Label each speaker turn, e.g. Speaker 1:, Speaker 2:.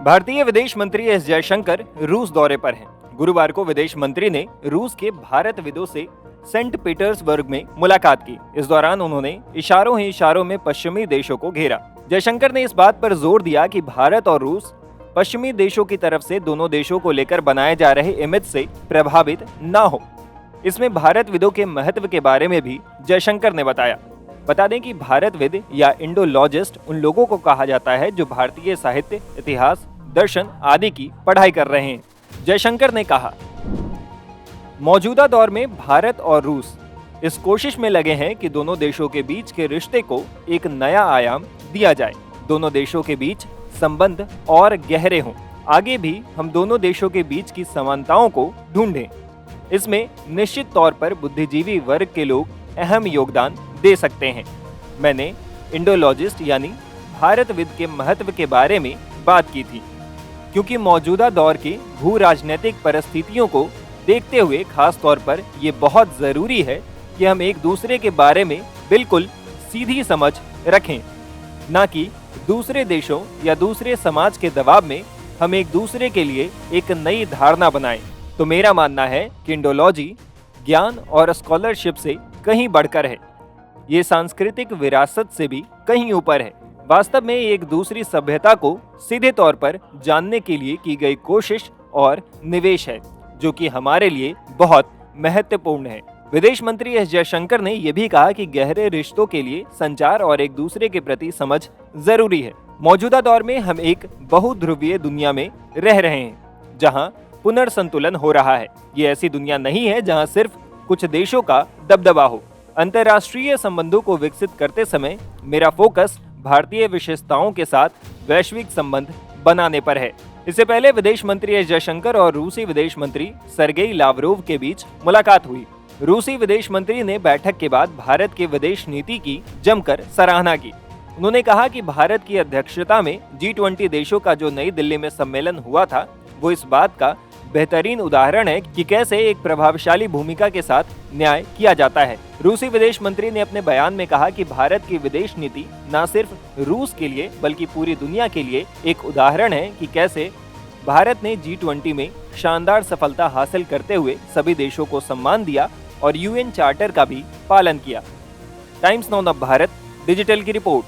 Speaker 1: भारतीय विदेश मंत्री एस जयशंकर रूस दौरे पर हैं। गुरुवार को विदेश मंत्री ने रूस के भारतविदों से सेंट पीटर्सबर्ग में मुलाकात की। इस दौरान उन्होंने इशारों ही इशारों में पश्चिमी देशों को घेरा। जयशंकर ने इस बात पर जोर दिया कि भारत और रूस पश्चिमी देशों की तरफ से दोनों देशों को लेकर बनाए जा रहे इमेज से प्रभावित न हो। इसमें भारतविदों के महत्व के बारे में भी जयशंकर ने बताया। बता दें कि भारतविद या इंडोलॉजिस्ट उन लोगों को कहा जाता है जो भारतीय साहित्य, इतिहास, दर्शन आदि की पढ़ाई कर रहे हैं। जयशंकर ने कहा, मौजूदा दौर में भारत और रूस इस कोशिश में लगे हैं कि दोनों देशों के बीच के रिश्ते को एक नया आयाम दिया जाए। दोनों देशों के बीच संबंध और गहरे हों। आगे भी हम दोनों देशों के बीच की समानताओं को ढूंढें। इसमें निश्चित तौर पर बुद्धिजीवी वर्ग के लोग अहम योगदान दे सकते हैं। मैंने इंडोलॉजिस्ट यानी भारतविद के महत्व के बारे में बात की थी, क्योंकि मौजूदा दौर की भू राजनीतिक परिस्थितियों को देखते हुए खास तौर पर ये बहुत जरूरी है कि हम एक दूसरे के बारे में बिल्कुल सीधी समझ रखें, ना कि दूसरे देशों या दूसरे समाज के दबाव में हम एक दूसरे के लिए एक नई धारणा बनाएं। तो मेरा मानना है कि इंडोलॉजी ज्ञान और स्कॉलरशिप से कहीं बढ़कर है। ये सांस्कृतिक विरासत से भी कहीं ऊपर है। वास्तव में एक दूसरी सभ्यता को सीधे तौर पर जानने के लिए की गई कोशिश और निवेश है, जो कि हमारे लिए बहुत महत्वपूर्ण है। विदेश मंत्री एस जयशंकर ने यह भी कहा कि गहरे रिश्तों के लिए संचार और एक दूसरे के प्रति समझ जरूरी है। मौजूदा दौर में हम एक बहुध्रुवीय दुनिया में रह रहे हैं, जहां पुनर्संतुलन हो रहा है। ये ऐसी दुनिया नहीं है जहां सिर्फ कुछ देशों का दबदबा हो। अंतर्राष्ट्रीय संबंधों को विकसित करते समय मेरा फोकस भारतीय विशेषताओं के साथ वैश्विक संबंध बनाने पर है। इससे पहले विदेश मंत्री एस जयशंकर और रूसी विदेश मंत्री सर्गेई लावरोव के बीच मुलाकात हुई। रूसी विदेश मंत्री ने बैठक के बाद भारत की विदेश नीति की जमकर सराहना की। उन्होंने कहा कि भारत की अध्यक्षता में G20 देशों का जो नई दिल्ली में सम्मेलन हुआ था, वो इस बात का बेहतरीन उदाहरण है कि कैसे एक प्रभावशाली भूमिका के साथ न्याय किया जाता है। रूसी विदेश मंत्री ने अपने बयान में कहा कि भारत की विदेश नीति न सिर्फ रूस के लिए बल्कि पूरी दुनिया के लिए एक उदाहरण है कि कैसे भारत ने G20 में शानदार सफलता हासिल करते हुए सभी देशों को सम्मान दिया और UN चार्टर का भी पालन किया। टाइम्स नाउ भारत डिजिटल की रिपोर्ट।